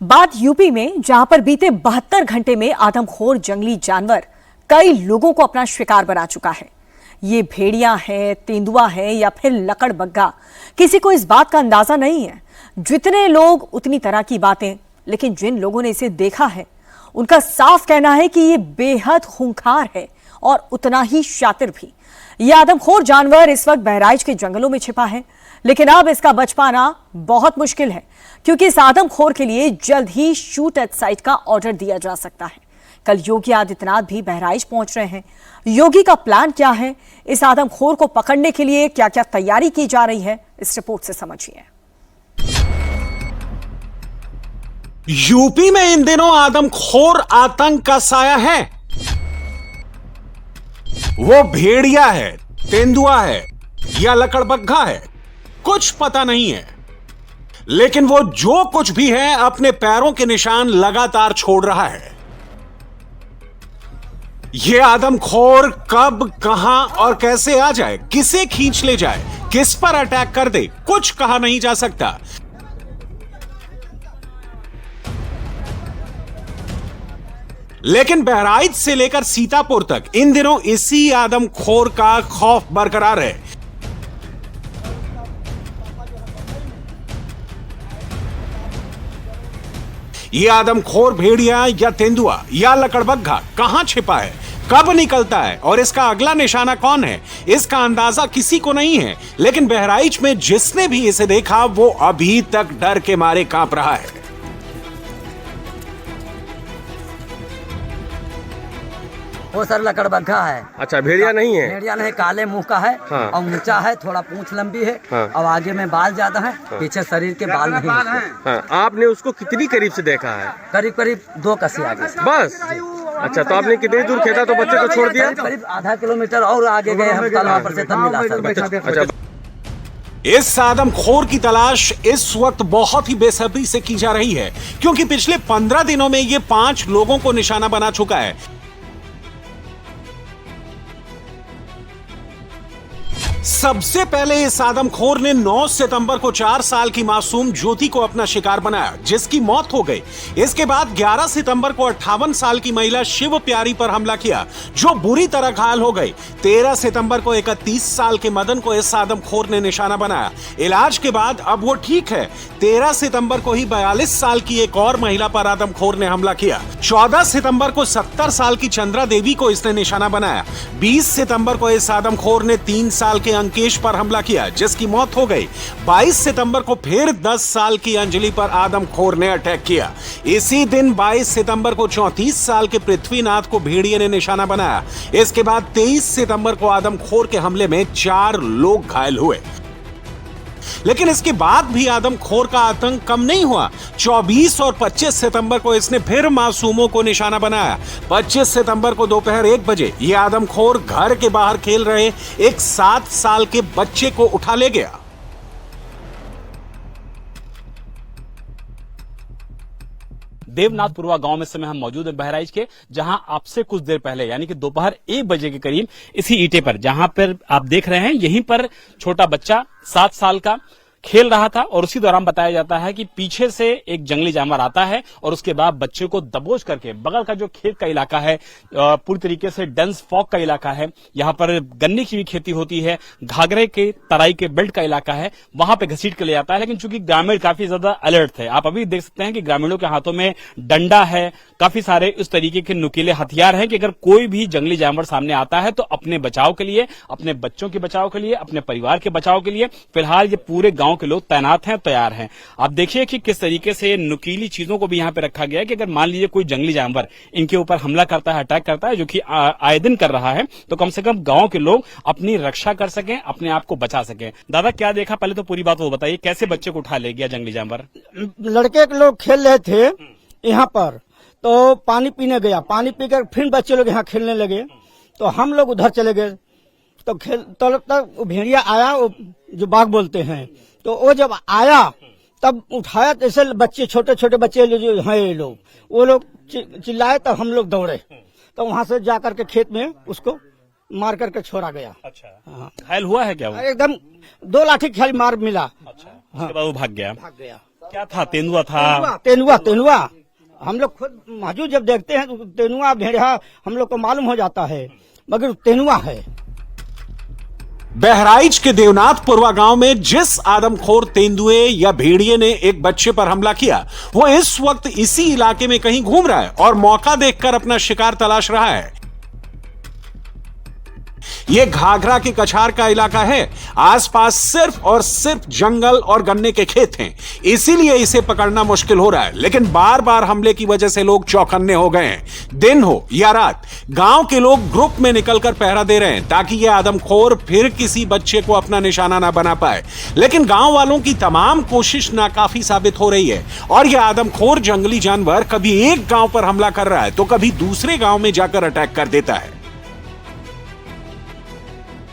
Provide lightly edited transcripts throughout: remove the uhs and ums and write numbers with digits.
बात यूपी में, जहां पर बीते 72 घंटे में आदमखोर जंगली जानवर कई लोगों को अपना शिकार बना चुका है। ये भेड़िया है, तेंदुआ है या फिर लकड़बग्घा, किसी को इस बात का अंदाजा नहीं है। जितने लोग उतनी तरह की बातें, लेकिन जिन लोगों ने इसे देखा है उनका साफ कहना है कि ये बेहद खूंखार है और उतना ही शातिर भी। यह आदमखोर जानवर इस वक्त बहराइच के जंगलों में छिपा है, लेकिन अब इसका बच पाना बहुत मुश्किल है, क्योंकि इस आदमखोर के लिए जल्द ही शूट एट साइट का ऑर्डर दिया जा सकता है। कल योगी आदित्यनाथ भी बहराइच पहुंच रहे हैं। योगी का प्लान क्या है, इस आदमखोर को पकड़ने के लिए क्या क्या तैयारी की जा रही है, इस रिपोर्ट से समझिए। यूपी में इन दिनों आदमखोर आतंक का साया है। वो भेड़िया है, तेंदुआ है या लकड़बग्घा है, कुछ पता नहीं है, लेकिन वो जो कुछ भी है अपने पैरों के निशान लगातार छोड़ रहा है। ये आदमखोर कब, कहां और कैसे आ जाए, किसे खींच ले जाए, किस पर अटैक कर दे, कुछ कहा नहीं जा सकता। लेकिन बहराइच से लेकर सीतापुर तक इन दिनों इसी आदमखोर का खौफ बरकरार है। ये आदमखोर भेड़िया या तेंदुआ या लकड़बग्घा कहां छिपा है, कब निकलता है और इसका अगला निशाना कौन है, इसका अंदाजा किसी को नहीं है। लेकिन बहराइच में जिसने भी इसे देखा वो अभी तक डर के मारे कांप रहा है। वो सर लकड़बग्घा है। अच्छा, भेड़िया नहीं है? भेड़िया नहीं, काले मुंह का है। हाँ। और ऊंचा है, थोड़ा पूंछ लंबी है। हाँ। और आगे में बाल ज्यादा है। हाँ। पीछे शरीर के बाल नहीं है। हाँ। आपने उसको कितनी करीब से देखा है? करीब करीब 2 कसी आगे से। बस? अच्छा, तो आपने कितनी दूर खेदा तो बच्चे को छोड़ दिया? करीब आधा किलोमीटर और आगे गए हम, कल वहाँ पर से तब मिला सर। अच्छा, इस आदमखोर की तलाश इस वक्त बहुत ही बेसब्री से की जा रही है, क्योंकि पिछले 15 दिनों में ये 5 लोगों को निशाना बना चुका है। सबसे पहले इस आदमखोर ने 9 सितंबर को 4 साल की मासूम ज्योति को अपना शिकार बनाया, जिसकी मौत हो गई। इसके बाद 11 सितंबर को 58 साल की महिला शिव प्यारी पर हमला किया, जो बुरी तरह घायल हो गई। 13 सितंबर को 31 साल के मदन को इस आदमखोर ने निशाना बनाया। इलाज के बाद अब वो ठीक है। 13 सितंबर को ही 42 साल की एक और महिला पर आदमखोर ने हमला किया। 14 सितंबर को 70 साल की चंद्रा देवी को इसने निशाना बनाया। 20 सितंबर को इस आदमखोर ने 3 साल के अंकेश पर हमला किया, जिसकी मौत हो गई। 22 सितंबर को फिर 10 साल की अंजलि पर आदमखोर ने अटैक किया। इसी दिन 22 सितंबर को 34 साल के पृथ्वीनाथ को भेड़िए ने निशाना बनाया। इसके बाद 23 सितंबर को आदमखोर के हमले में 4 लोग घायल हुए। लेकिन इसके बाद भी आदमखोर का आतंक कम नहीं हुआ। 24 और 25 सितंबर को इसने फिर मासूमों को निशाना बनाया। 25 सितंबर को दोपहर 1 बजे यह आदमखोर घर के बाहर खेल रहे एक 7 साल के बच्चे को उठा ले गया। देवनाथपुरवा गांव में इस समय हम मौजूद हैं बहराइच के, जहां आपसे कुछ देर पहले यानी कि दोपहर 1 बजे के करीब इसी ईंटे पर, जहां पर आप देख रहे हैं, यहीं पर छोटा बच्चा 7 साल का खेल रहा था। और उसी दौरान बताया जाता है कि पीछे से एक जंगली जानवर आता है और उसके बाद बच्चे को दबोच करके, बगल का जो खेत का इलाका है, पूरी तरीके से डेंस फॉग का इलाका है, यहाँ पर गन्ने की भी खेती होती है, घाघरे के तराई के बेल्ट का इलाका है, वहां पे घसीट के ले जाता है। लेकिन चूंकि ग्रामीण काफी ज्यादा अलर्ट थे, आप अभी देख सकते हैं कि ग्रामीणों के हाथों में डंडा है, काफी सारे इस तरीके के नुकीले हथियार हैं कि अगर कोई भी जंगली जानवर सामने आता है तो अपने बचाव के लिए, अपने बच्चों के बचाव के लिए, अपने परिवार के बचाव के लिए फिलहाल ये पूरे गांव के लोग तैनात हैं, तैयार हैं। आप देखिए कि किस तरीके से नुकीली चीजों को भी यहाँ पे रखा गया है कि अगर मान लीजिए कोई जंगली जानवर इनके ऊपर हमला करता है, अटैक करता है, जो कि आए दिन कर रहा है, तो कम से कम गांव के लोग अपनी रक्षा कर सकें, अपने आप को बचा सकें। दादा, क्या देखा, पहले तो पूरी बात वो बताइए, कैसे बच्चे को उठा ले गया जंगली जानवर? लड़के के लोग खेल रहे थे यहाँ पर, तो पानी पीने गया, पानी पीकर फिर बच्चे लोग यहाँ खेलने लगे, तो हम लोग उधर चले गए। तो तब तक भेड़िया आया, वो जो बाघ बोलते हैं, तो वो जब आया तब उठाया, जैसे बच्चे, छोटे छोटे बच्चे जो हैं ये लोग, वो लोग चिल्लाए, तब हम लोग दौड़े, तो वहां से जाकर के खेत में उसको मार करके छोड़ा गया। अच्छा, हाँ। घायल हुआ है क्या वो? एकदम 2 लाठी खाली मार मिला। अच्छा, उसके बाद वो भाग गया। क्या था? तेंदुआ था? तेनुआ हम लोग खुद मौजूद जब देखते हैं तो तेनुआ भेड़िया हम लोग को मालूम हो जाता है, मगर तेनुआ है। बहराइच के देवनाथपुरवा गांव में जिस आदमखोर तेंदुए या भेड़िए ने एक बच्चे पर हमला किया, वो इस वक्त इसी इलाके में कहीं घूम रहा है और मौका देखकर अपना शिकार तलाश रहा है। ये घाघरा के कछार का इलाका है। आसपास सिर्फ और सिर्फ जंगल और गन्ने के खेत हैं, इसीलिए इसे पकड़ना मुश्किल हो रहा है। लेकिन बार बार हमले की वजह से लोग चौकन्ने हो गए हैं। दिन हो या रात, गांव के लोग ग्रुप में निकलकर पहरा दे रहे हैं ताकि ये आदमखोर फिर किसी बच्चे को अपना निशाना ना बना पाए। लेकिन गांव वालों की तमाम कोशिश नाकाफी साबित हो रही है और यह आदमखोर जंगली जानवर कभी एक गांव पर हमला कर रहा है तो कभी दूसरे गांव में जाकर अटैक कर देता है।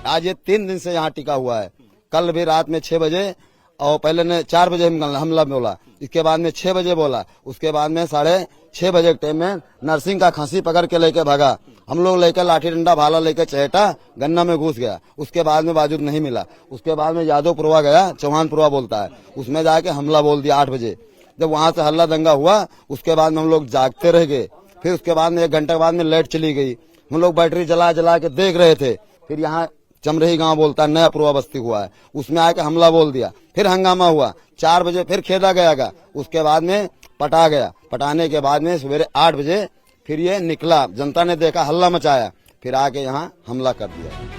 आज ये 3 दिन से यहाँ टिका हुआ है। कल भी रात में 6 बजे और पहले ने 4 बजे हमला बोला, इसके बाद में 6 बजे बोला, उसके बाद में 6:30 बजे के टाइम में नरसिंह का खांसी पकड़ के लेके भागा। हम लोग लेकर लाठी डंडा भाला लेकर चहेटा गन्ना में घुस गया। उसके बाद में बाजूद नहीं मिला। उसके बाद में यादवपुरवा गया, चौहानपुरवा बोलता है, उसमें जाके हमला बोल दिया 8 बजे। जब वहां से हल्ला दंगा हुआ उसके बाद में हम लोग जागते रह गए। फिर उसके बाद में 1 घंटे बाद में लाइट चली गई। हम लोग बैटरी जला जला के देख रहे थे। फिर यहाँ चमरही गांव बोलता है, नया पुरवा बस्ती हुआ है, उसमें आके हमला बोल दिया। फिर हंगामा हुआ। 4 बजे फिर खेदा गया। उसके बाद में पटा गया। पटाने के बाद में सवेरे 8 बजे फिर ये निकला। जनता ने देखा, हल्ला मचाया, फिर आके यहाँ हमला कर दिया।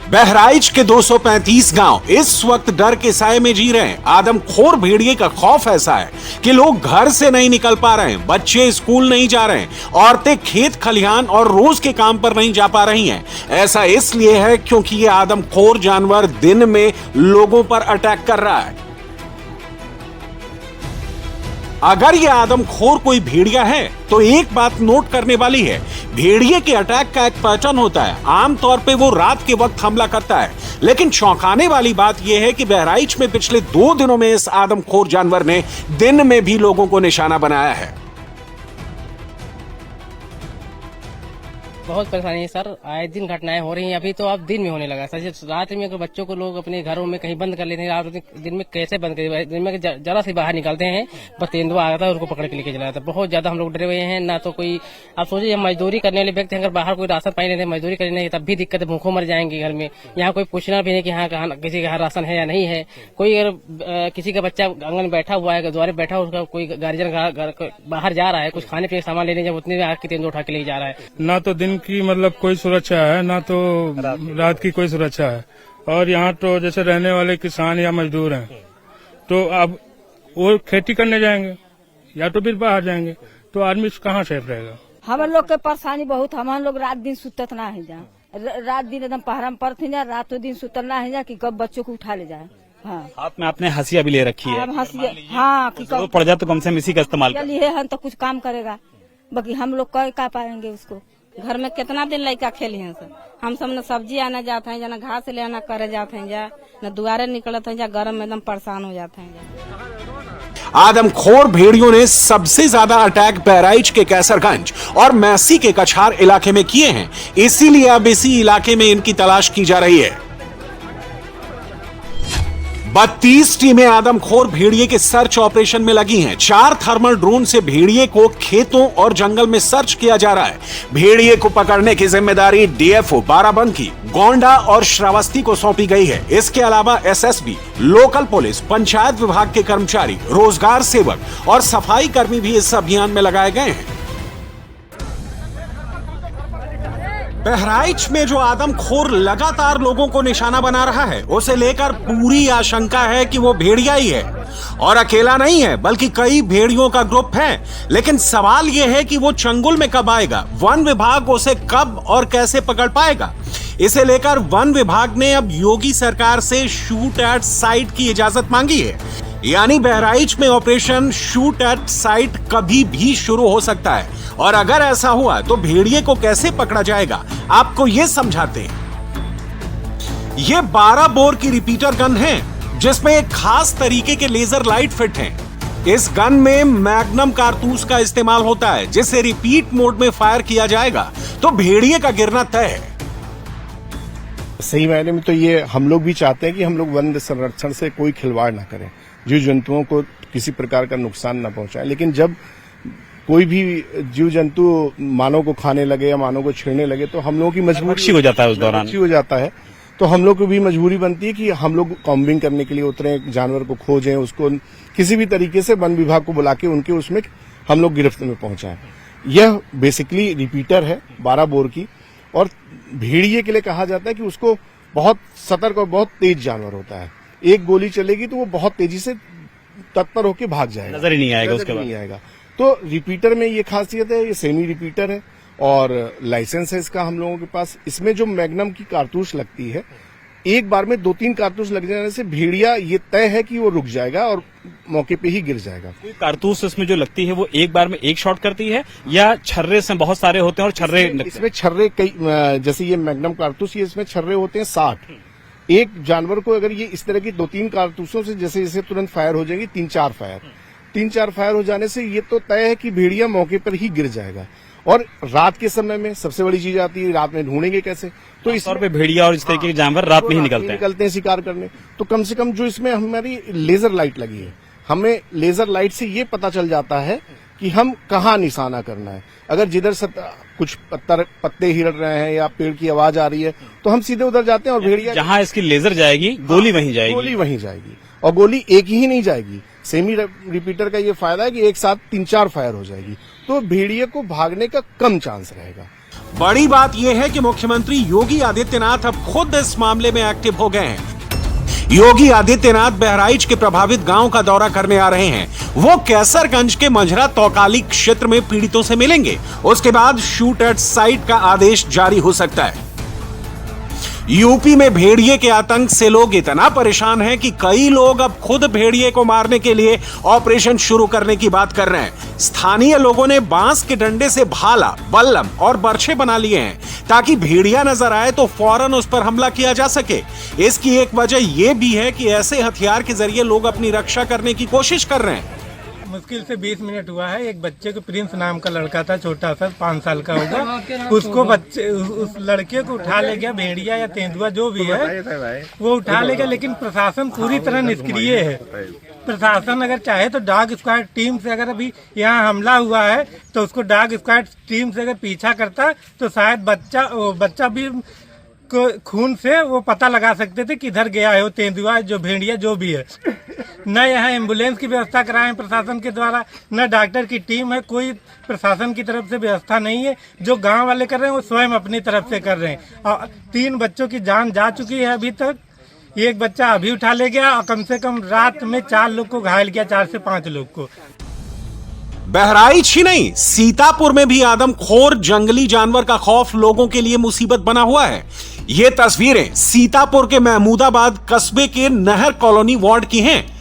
बहराइच के 235 गांव इस वक्त डर के साए में जी रहे हैं। आदमखोर भेड़िए का खौफ ऐसा है कि लोग घर से नहीं निकल पा रहे हैं, बच्चे स्कूल नहीं जा रहे हैं, औरतें खेत खलिहान और रोज के काम पर नहीं जा पा रही हैं। ऐसा इसलिए है क्योंकि ये आदमखोर जानवर दिन में लोगों पर अटैक कर रहा है। अगर ये आदमखोर कोई भेड़िया है तो एक बात नोट करने वाली है, भेड़िए के अटैक का एक पैटर्न होता है। आमतौर पे वो रात के वक्त हमला करता है, लेकिन चौंकाने वाली बात यह है कि बहराइच में पिछले 2 दिनों में इस आदमखोर जानवर ने दिन में भी लोगों को निशाना बनाया है। बहुत परेशानी है सर, आए दिन घटनाएं हो रही हैं। अभी तो अब दिन में होने लगा सर। रात में अगर बच्चों को लोग अपने घरों में कहीं बंद कर लेते हैं, रात दिन में कैसे बंद कर, दिन में जरा से बाहर निकलते हैं, बस तेंदुआ आ जाता है, उनको पकड़ के लेके चला जाता है। बहुत ज्यादा हम लोग डरे हुए हैं। ना तो कोई, आप सोचिए, मजदूरी करने वाले व्यक्ति अगर बाहर कोई राशन पानी लेते हैं, मजदूरी करने तब भी दिक्कत है, भूखों मर जाएंगे घर में। यहाँ कोई पूछना भी नहीं कि हाँ किसी के यहाँ राशन है या नहीं है। कोई अगर किसी का बच्चा आंगन में बैठा हुआ है, द्वारे बैठा हुआ, उसका कोई गार्जियन बाहर जा रहा है कुछ खाने पीने सामान लेने, जब उतने में आके तेंदुआ उठा के ले जा रहा है। ना तो दिन की मतलब कोई सुरक्षा है, ना तो रात की कोई सुरक्षा है। और यहाँ तो जैसे रहने वाले किसान या मजदूर हैं, तो अब वो खेती करने जाएंगे या तो फिर बाहर जाएंगे, तो आदमी कहाँ सेफ रहेगा। हम लोग के परेशानी बहुत। हम लोग रात दिन सुतत ना है जा, रात दिन एकदम पहरा में पड़ते जा, रातों दिन सुतल ना है जा कि कब बच्चों को उठा ले जाए। हाँ, हाथ में आपने हंसिया भी ले रखी है। हाँ, कि कब पड़ जाए तो कम से कम इसी का इस्तेमाल चलिए हम तो कुछ काम करेगा, बाकी हम लोग कर पाएंगे उसको। घर में कितना दिन लड़का खेली हैं सर। हम सब न सब्जी आना जाते हैं, न घास ले आना करे जाते हैं जा, न दुआरे निकलते हैं जा, गर्म में एकदम परेशान हो जाते हैं जा। आदमखोर भेड़ियों ने सबसे ज्यादा अटैक बहराइच के कैसरगंज और मैसी के कछार इलाके में किए हैं, इसीलिए अब इसी इलाके में इनकी तलाश की जा रही है। 32 टीमें आदमखोर भेड़िए के सर्च ऑपरेशन में लगी हैं। 4 थर्मल ड्रोन से भेड़िए को खेतों और जंगल में सर्च किया जा रहा है। भेड़िए को पकड़ने की जिम्मेदारी डीएफओ बाराबंकी, गोंडा और श्रावस्ती को सौंपी गई है। इसके अलावा एसएसबी, लोकल पुलिस, पंचायत विभाग के कर्मचारी, रोजगार सेवक और सफाई कर्मी भी इस अभियान में लगाए गए हैं। बहराइच में जो आदमखोर लगातार लोगों को निशाना बना रहा है, उसे लेकर पूरी आशंका है कि वो भेड़िया ही है और अकेला नहीं है, बल्कि कई भेड़ियों का ग्रुप है। लेकिन सवाल यह है कि वो चंगुल में कब आएगा, वन विभाग उसे कब और कैसे पकड़ पाएगा। इसे लेकर वन विभाग ने अब योगी सरकार से शूट एट साइट की इजाजत मांगी है, यानी बहराइच में ऑपरेशन शूट एट साइट कभी भी शुरू हो सकता है। और अगर ऐसा हुआ तो भेड़िए को कैसे पकड़ा जाएगा, आपको यह समझाते हैं। ये 12 बोर की रिपीटर गन है, जिसमें एक खास तरीके के लेजर लाइट फिट हैं। इस गन में मैग्नम कारतूस का इस्तेमाल होता है, जिसे रिपीट मोड में फायर किया जाएगा तो भेड़िए का गिरना तय है। सही मायने में तो ये हम लोग भी चाहते हैं कि हम लोग वन संरक्षण से कोई खिलवाड़ ना करें। जीव जंतुओं को किसी प्रकार का नुकसान न पहुंचाए। लेकिन जब कोई भी जीव जंतु मानव को खाने लगे या मानव को छेड़ने लगे तो हम लोगों की मजबूरी हो जाता है, उस दौरान हो जाता है। तो हम लोग को भी मजबूरी बनती है कि हम लोग कॉम्बिंग करने के लिए उतरे, जानवर को खोजें, उसको किसी भी तरीके से वन विभाग को बुला के उनके उसमें हम लोग गिरफ्त में पहुंचाएं। यह बेसिकली रिपीटर है 12 बोर की, और भेड़िए के लिए कहा जाता है कि उसको बहुत सतर्क और बहुत तेज जानवर होता है। एक गोली चलेगी तो वो बहुत तेजी से तत्पर होकर भाग जाएगा, नजर ही नहीं आएगा, उसके बाद नहीं आएगा। तो रिपीटर में ये खासियत है, ये सेमी रिपीटर है और लाइसेंस है इसका हम लोगों के पास। इसमें जो मैग्नम की कारतूस लगती है, एक बार में 2-3 कारतूस लग जाने से भेड़िया ये तय है कि वो रुक जाएगा और मौके पे ही गिर जाएगा। कारतूस इसमें जो लगती है वो एक बार में एक शॉट करती है या छर्रे से बहुत सारे होते हैं और छर्रे इसमें छर्रे कई, जैसे ये मैग्नम कारतूस, ये इसमें छर्रे होते हैं 60। एक जानवर को अगर ये इस तरह की 2-3 कारतूसों से जैसे जैसे तुरंत फायर हो जाएगी, 3-4 फायर हो जाने से ये तो तय है कि भेड़िया मौके पर ही गिर जाएगा। और रात के समय में सबसे बड़ी चीज आती है, रात में ढूंढेंगे कैसे? तो इस तौर पे भेड़िया और इस तरीके के जानवर रात में ही निकलते हैं शिकार करने। तो कम से कम जो इसमें हमारी लेजर लाइट लगी है, हमें लेजर लाइट से ये पता चल जाता है कि हम कहाँ निशाना करना है। अगर जिधर कुछ पत्ते हिल रहे हैं या पेड़ की आवाज आ रही है तो हम सीधे उधर जाते हैं और भेड़िया जहाँ इसकी लेजर जाएगी गोली वहीं जाएगी। और गोली एक ही नहीं जाएगी। सेमी रिपीटर का ये फायदा है कि एक साथ 3-4 फायर हो जाएगी, तो भेड़िए को भागने का कम चांस रहेगा। बड़ी बात यह है कि मुख्यमंत्री योगी आदित्यनाथ अब खुद इस मामले में एक्टिव हो गए हैं। योगी आदित्यनाथ बहराइच के प्रभावित गांव का दौरा करने आ रहे हैं। वो कैसरगंज के मंझरा तौकाली क्षेत्र में पीड़ितों से मिलेंगे। उसके बाद शूट एट साइट का आदेश जारी हो सकता है। यूपी में भेड़िए के आतंक से लोग इतना परेशान हैं कि कई लोग अब खुद भेड़िए को मारने के लिए ऑपरेशन शुरू करने की बात कर रहे हैं। स्थानीय लोगों ने बांस के डंडे से भाला, बल्लम और बर्छे बना लिए हैं ताकि भेड़िया नजर आए तो फौरन उस पर हमला किया जा सके। इसकी एक वजह यह भी है कि ऐसे हथियार के जरिए लोग अपनी रक्षा करने की कोशिश कर रहे हैं। मुश्किल से 20 मिनट हुआ है। एक बच्चे को, प्रिंस नाम का लड़का था, छोटा सा 5 साल का होगा, उसको उस लड़के को उठा ले गया भेड़िया या तेंदुआ जो भी है, वो उठा ले गया। लेकिन प्रशासन पूरी तरह निष्क्रिय है। प्रशासन अगर चाहे तो डॉग स्क्वाड टीम से, अगर अभी यहाँ हमला हुआ है तो उसको डॉग स्क्वाड टीम से अगर पीछा करता तो शायद बच्चा भी को खून से वो पता लगा सकते थे किधर गया है वो तेंदुआ, जो भेड़िया जो भी है। न यहाँ एम्बुलेंस की व्यवस्था कराएं प्रशासन के द्वारा, न डॉक्टर की टीम है, कोई प्रशासन की तरफ से व्यवस्था नहीं है। जो गांव वाले कर रहे हैं वो स्वयं अपनी तरफ से कर रहे हैं। और 3 बच्चों की जान जा चुकी है अभी तक। एक बच्चा अभी उठा ले गया और कम से कम रात में 4 लोग को घायल किया, 4 से 5 लोग को। बहराइच ही नहीं, सीतापुर में भी आदमखोर जंगली जानवर का खौफ लोगों के लिए मुसीबत बना हुआ है। ये तस्वीरें सीतापुर के महमूदाबाद कस्बे के नहर कॉलोनी वार्ड की हैं।